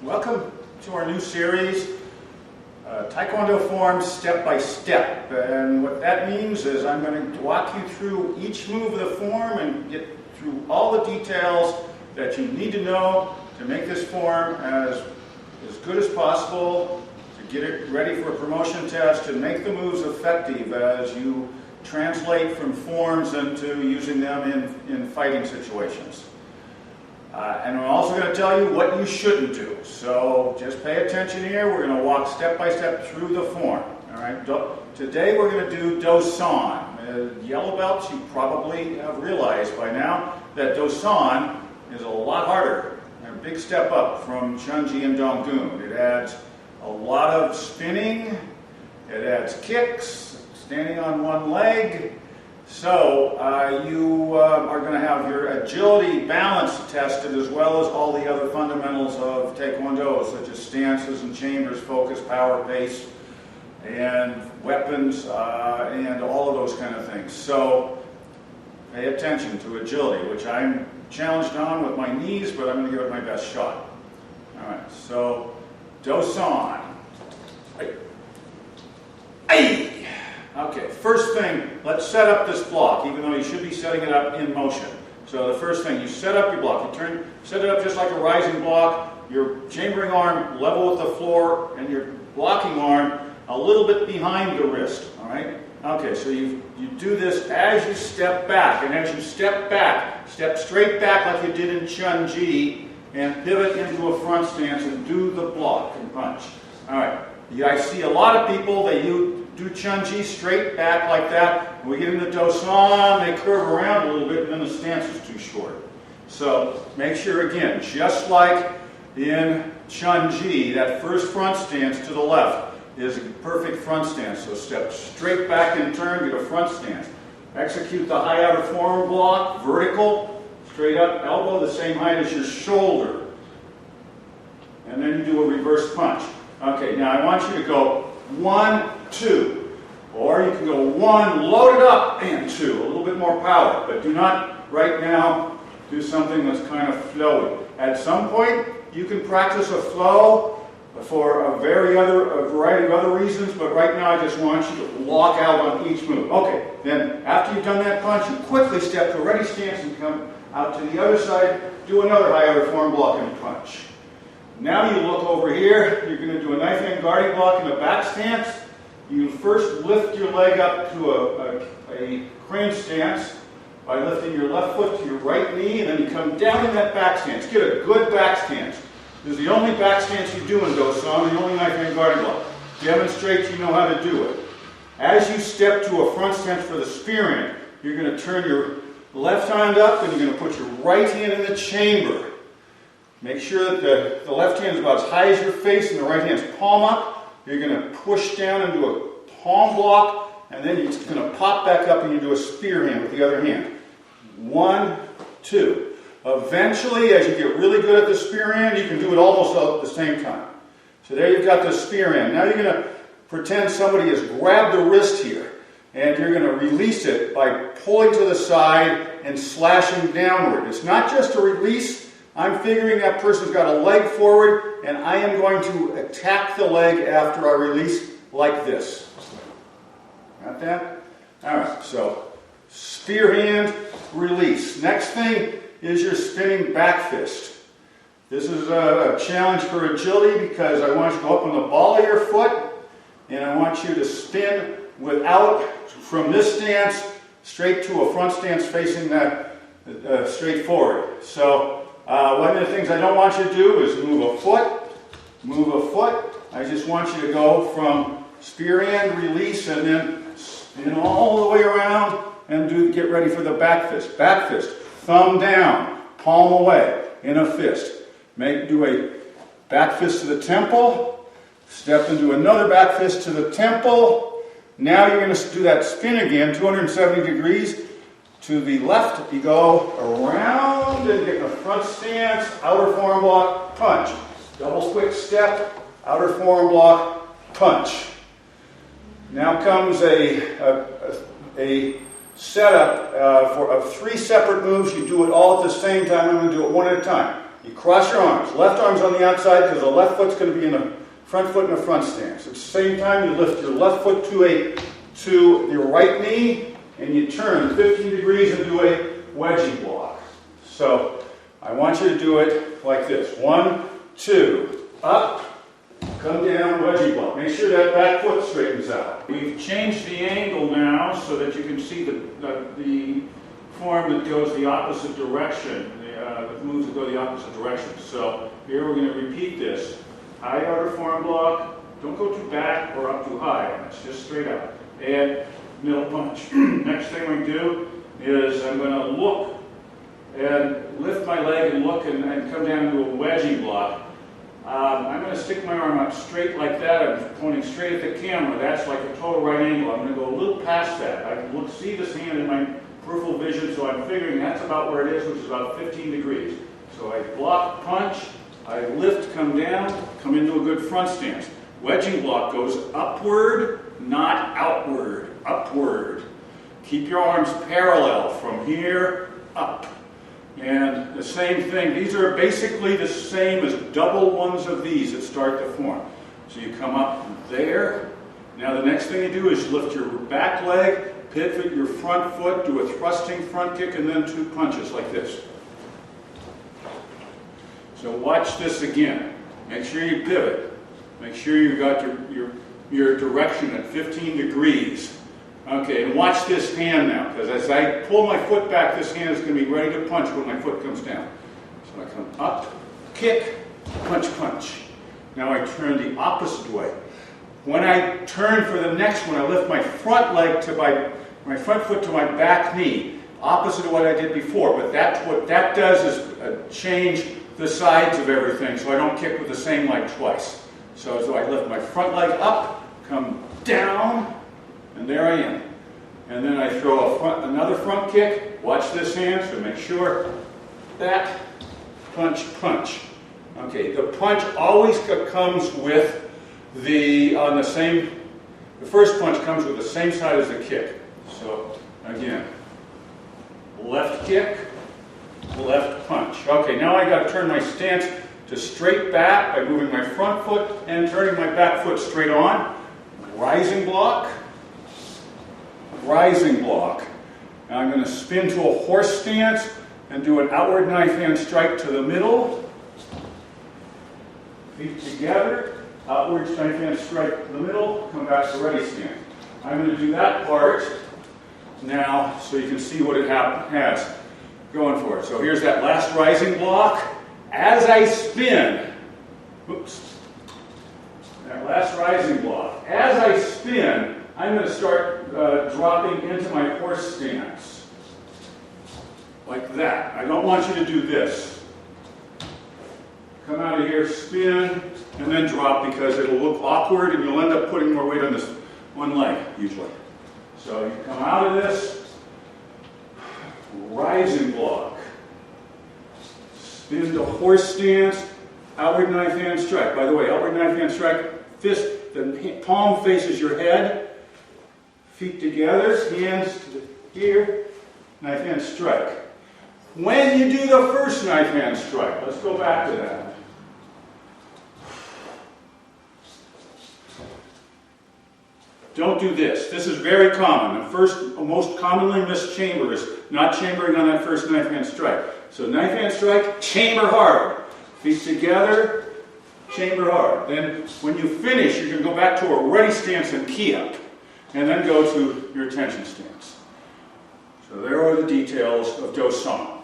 Welcome to our new series, Taekwondo Forms Step by Step. And what that means is I'm going to walk you through each move of the form and get through all the details that you need to know to make this form as good as possible, to get it ready for a promotion test, and make the moves effective as you translate from forms into using them in fighting situations. And I'm also going to tell you what you shouldn't do. So just pay attention here. We're going to walk step by step through the form. All right. Today we're going to do Dosan. Yellow belts, you probably have realized by now that Dosan is a lot harder. A big step up from Chunji and Donggun. It adds a lot of spinning. It adds kicks, standing on one leg. So you are going to have your agility balance tested as well as all the other fundamentals of Taekwondo, such as stances and chambers, focus, power, pace, and weapons, and all of those kind of things. So pay attention to agility, which I'm challenged on with my knees, but I'm going to give it my best shot. All right, so Dosan. Ay! Okay, first thing, let's set up this block, even though you should be setting it up in motion. So the first thing, you set up your block. You set it up just like a rising block, your chambering arm level with the floor, and your blocking arm a little bit behind the wrist, all right? Okay, so you do this as you step back, and as you step back, step straight back like you did in Chunji, and pivot into a front stance and do the block and punch. All right, I see a lot of people, they do Chunji straight back like that. When we get into Dosan, they curve around a little bit, and then the stance is too short. So make sure, again, just like in Chunji, that first front stance to the left is a perfect front stance. So step straight back and turn, get a front stance. Execute the high outer forearm block, vertical, straight up, elbow the same height as your shoulder. And then you do a reverse punch. Okay, now I want you to go 1, 2, or you can go 1, load it up, and 2, a little bit more power, but do not right now do something that's kind of flowy. At some point, you can practice a flow for a variety of other reasons, but right now I just want you to lock out on each move. Okay, then after you've done that punch, you quickly step to a ready stance and come out to the other side, do another high outer forearm block and punch. Now you look over here, you're going to do a knife hand guarding block in a back stance. You first lift your leg up to a crane stance by lifting your left foot to your right knee, and then you come down in that back stance. Get a good back stance. This is the only back stance you do in Dosan, the only knife hand guarding block. Demonstrate you know how to do it. As you step to a front stance for the spearhand, you're going to turn your left hand up, and you're going to put your right hand in the chamber. Make sure that the left hand is about as high as your face and the right hand's palm up. You're going to push down into a palm block, and then you're going to pop back up and you do a spear hand with the other hand. 1, 2. Eventually, as you get really good at the spear hand, you can do it almost all at the same time. So there you've got the spear hand. Now you're going to pretend somebody has grabbed the wrist here, and you're going to release it by pulling to the side and slashing downward. It's not just a release. I'm figuring that person's got a leg forward, and I am going to attack the leg after I release like this. Got that? All right, so spear hand, release. Next thing is your spinning back fist. This is a challenge for agility because I want you to go up on the ball of your foot, and I want you to spin from this stance straight to a front stance facing that straight forward. So one of the things I don't want you to do is move a foot. I just want you to go from spear hand, release, and then spin all the way around and get ready for the back fist. Back fist, thumb down, palm away in a fist. Do a back fist to the temple, step into another back fist to the temple. Now you're going to do that spin again, 270 degrees. To the left, you go around and get in a front stance, outer forearm block, punch. Double quick step, outer forearm block, punch. Now comes a setup of 3 separate moves. You do it all at the same time. I'm going to do it one at a time. You cross your arms. Left arm's on the outside because the left foot's going to be in the front foot in a front stance. At the same time, you lift your left foot to your right knee, and you turn 15 degrees and do a wedgie block. So I want you to do it like this. 1, 2, up, come down, wedgie block. Make sure that back foot straightens out. We've changed the angle now so that you can see the form that goes the opposite direction, the moves that go the opposite direction. So here we're going to repeat this. High outer forearm block, don't go too back or up too high, it's just straight up. And middle punch. Next thing we do is I'm going to look and lift my leg and look and come down to a wedgie block. I'm going to stick my arm up straight like that. I'm pointing straight at the camera. That's like a total right angle. I'm going to go a little past that. I can see this hand in my peripheral vision, so I'm figuring that's about where it is, which is about 15 degrees. So I block, punch, I lift, come down, come into a good front stance. Wedging block goes upward, not outward, upward. Keep your arms parallel from here up. And the same thing, these are basically the same as double ones of these that start to form. So you come up there. Now the next thing you do is lift your back leg, pivot your front foot, do a thrusting front kick, and then 2 punches like this. So watch this again. Make sure you pivot. Make sure you got your direction at 15 degrees. Okay, and watch this hand now, because as I pull my foot back, this hand is going to be ready to punch when my foot comes down. So I come up, kick, punch, punch. Now I turn the opposite way. When I turn for the next one, I lift my front leg to my front foot to my back knee, opposite of what I did before. But what that does is change the sides of everything, so I don't kick with the same leg twice. So I lift my front leg up, come down, and there I am. And then I throw another front kick. Watch this hand, so make sure that punch, punch. Okay, the punch always comes with the first punch comes with the same side as the kick. So again, left kick, left punch. Okay, now I got to turn my stance to straight back by moving my front foot and turning my back foot straight on. Rising block, rising block. Now I'm going to spin to a horse stance and do an outward knife hand strike to the middle. Feet together, outward knife hand strike to the middle, come back to ready stance. I'm going to do that part now so you can see what it has going for it. So here's that last rising block. As I spin, oops, that last rising block. As I spin, I'm going to start dropping into my horse stance. Like that. I don't want you to do this. Come out of here, spin, and then drop because it'll look awkward and you'll end up putting more weight on this one leg, usually. So you come out of this, rising block. Spin to horse stance, outward knife hand strike. By the way, outward knife hand strike, fist, the palm faces your head, feet together, hands to here, knife hand strike. When you do the first knife hand strike, let's go back to that. Don't do this. This is very common. The most commonly missed chamber is not chambering on that first knife hand strike. So knife hand strike, chamber hard. Feet together, chamber hard. Then when you finish, you're going to go back to a ready stance and key up. And then go to your tension stance. So there are the details of Do Song.